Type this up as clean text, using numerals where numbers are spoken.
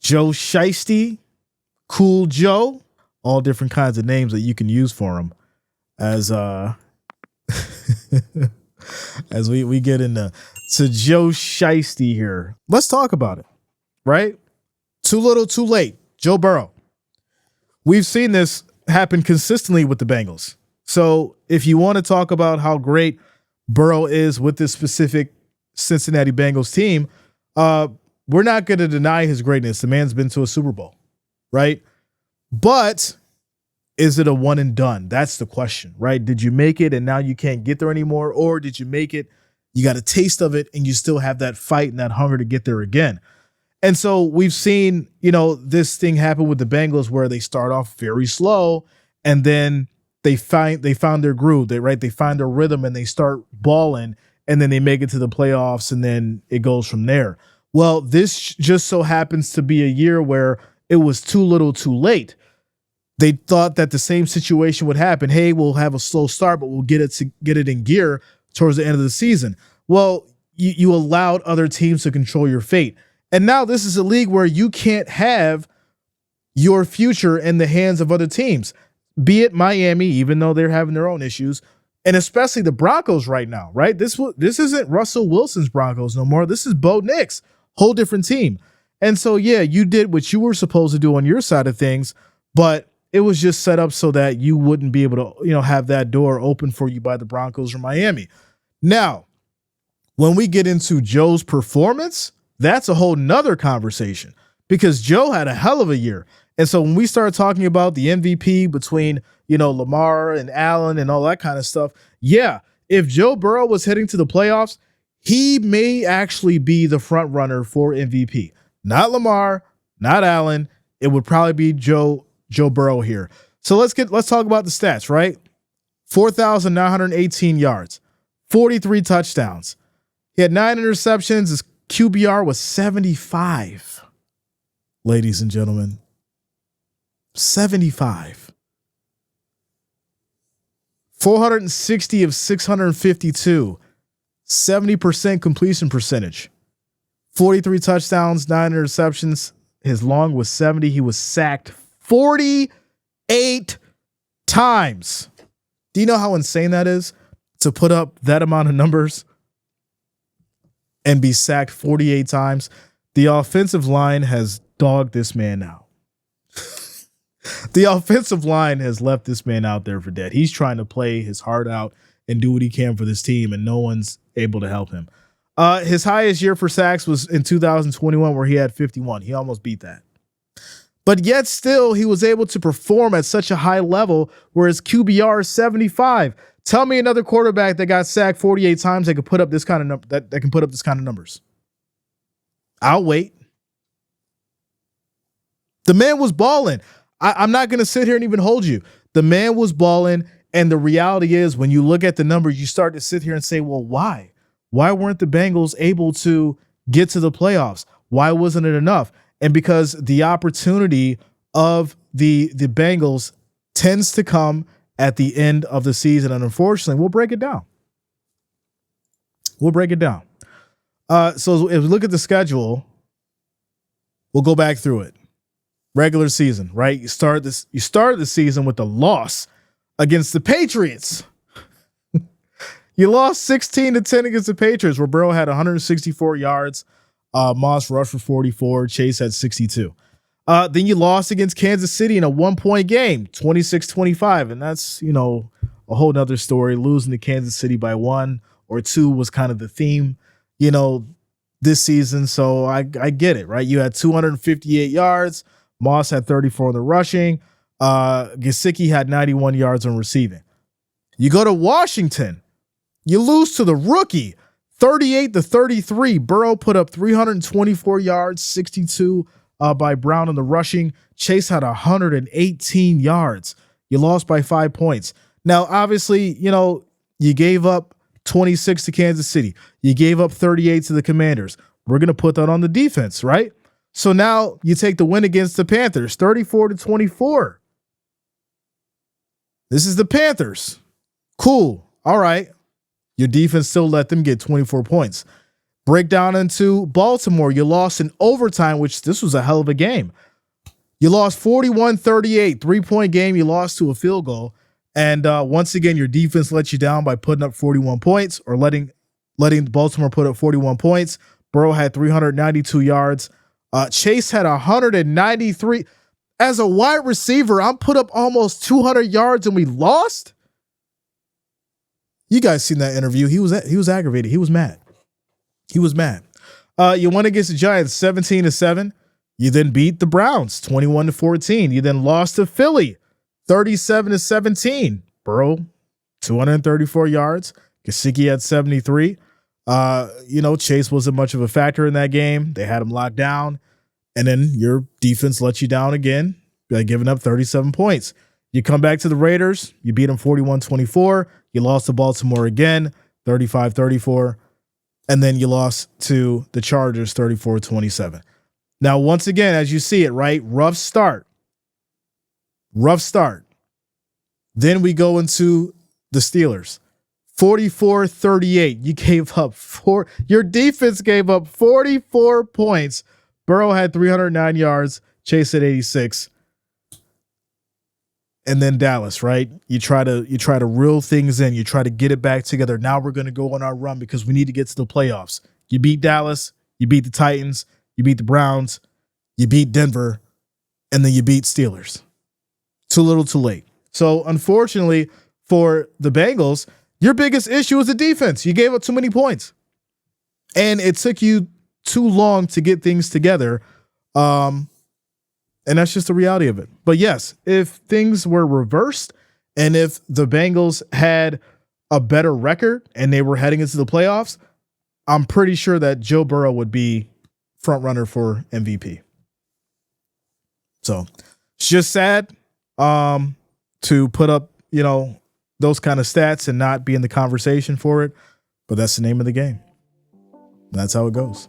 Joe Shiesty, Cool Joe, all different kinds of names that you can use for him as as we get into Joe Shiesty here. Let's talk about it, right? Too little, too late. Joe Burrow. We've seen this happen consistently with the Bengals. So if you want to talk about how great Burrow is with this specific Cincinnati Bengals team, we're not going to deny his greatness. The man's been to a Super Bowl, right? But is it a one and done? That's the question, right? Did you make it and now you can't get there anymore? Or did you make it, you got a taste of it, and you still have that fight and that hunger to get there again? And so we've seen, this thing happen with the Bengals where they start off very slow and then they found their groove. They find their rhythm and they start balling, and then they make it to the playoffs, and then it goes from there. Well, this just so happens to be a year where it was too little, too late. They thought that the same situation would happen. Hey, we'll have a slow start, but we'll get it in gear towards the end of the season. Well, you allowed other teams to control your fate. And now this is a league where you can't have your future in the hands of other teams, be it Miami, even though they're having their own issues, and especially the Broncos right now, right? This isn't Russell Wilson's Broncos no more. This is Bo Nix, whole different team. And so, yeah, you did what you were supposed to do on your side of things, but it was just set up so that you wouldn't be able to, have that door open for you by the Broncos or Miami. Now, when we get into Joe's performance, that's a whole nother conversation, because Joe had a hell of a year. And so when we start talking about the MVP between, Lamar and Allen and all that kind of stuff, yeah, if Joe Burrow was heading to the playoffs, he may actually be the front runner for MVP. Not Lamar, not Allen. It would probably be Joe Burrow here. So let's talk about the stats, right? 4,918 yards, 43 touchdowns. He had 9 interceptions. His QBR was 75. Ladies and gentlemen, 75. 460 of 652, 70% completion percentage, 43 touchdowns, 9 interceptions. His long was 70. He was sacked 48 times. Do you know how insane that is to put up that amount of numbers and be sacked 48 times? The offensive line has dogged this man out. The offensive line has left this man out there for dead. He's trying to play his heart out and do what he can for this team, and no one's able to help him. His highest year for sacks was in 2021, where he had 51. He almost beat that. But yet still, he was able to perform at such a high level where his QBR is 75. Tell me another quarterback that got sacked 48 times that could put up this kind of that can put up this kind of numbers. I'll wait. The man was balling. I'm not going to sit here and even hold you. The man was balling, and the reality is when you look at the numbers, you start to sit here and say, well, why? Why weren't the Bengals able to get to the playoffs? Why wasn't it enough? And because the opportunity of the Bengals tends to come at the end of the season, and unfortunately, we'll break it down. So if we look at the schedule, we'll go back through it. Regular season, right? You started the season with a loss against the Patriots. You lost 16-10 against the Patriots, where Burrow had 164 yards. Moss rushed for 44. Chase had 62. Then you lost against Kansas City in a 1-point game, 26-25. And that's, a whole nother story. Losing to Kansas City by 1 or 2 was kind of the theme, this season. So I get it, right? You had 258 yards. Moss had 34 on the rushing. Gesicki had 91 yards on receiving. You go to Washington. You lose to the rookie, 38-33. Burrow put up 324 yards, 62 by Brown in the rushing. Chase had 118 yards. You lost by 5 points. Now, obviously, you gave up 26 to Kansas City. You gave up 38 to the Commanders. We're going to put that on the defense, right? So now you take the win against the Panthers, 34-24. This is the Panthers. Cool. All right. Your defense still let them get 24 points. Break down into Baltimore. You lost in overtime, which this was a hell of a game. You lost 41-38, 3-point game. You lost to a field goal. And once again, your defense let you down by putting up 41 points or letting Baltimore put up 41 points. Burrow had 392 yards. Chase had 193. As a wide receiver, I'm put up almost 200 yards and we lost. You guys seen that interview? He was aggravated. He was mad. You won against the Giants 17-7. You then beat the Browns 21-14. You then lost to Philly 37-17. Burrow 234 yards. Gesicki had 73. Chase wasn't much of a factor in that game. They had him locked down. And then your defense let you down again by giving up 37 points. You come back to the Raiders. You beat them 41-24. You lost to Baltimore again, 35-34. And then you lost to the Chargers 34-27. Now, once again, as you see it, right? Rough start. Then we go into the Steelers. 44-38. You gave up your defense gave up 44 points. Burrow had 309 yards. Chase had 86. And then Dallas, right? You try to reel things in. You try to get it back together. Now we're going to go on our run because we need to get to the playoffs. You beat Dallas. You beat the Titans. You beat the Browns. You beat Denver. And then you beat Steelers. Too little, too late. So unfortunately for the Bengals, your biggest issue is the defense. You gave up too many points. And it took you too long to get things together. And that's just the reality of it. But yes, if things were reversed and if the Bengals had a better record and they were heading into the playoffs, I'm pretty sure that Joe Burrow would be front runner for MVP. So it's just sad to put up, those kind of stats and not be in the conversation for it. But that's the name of the game. That's how it goes.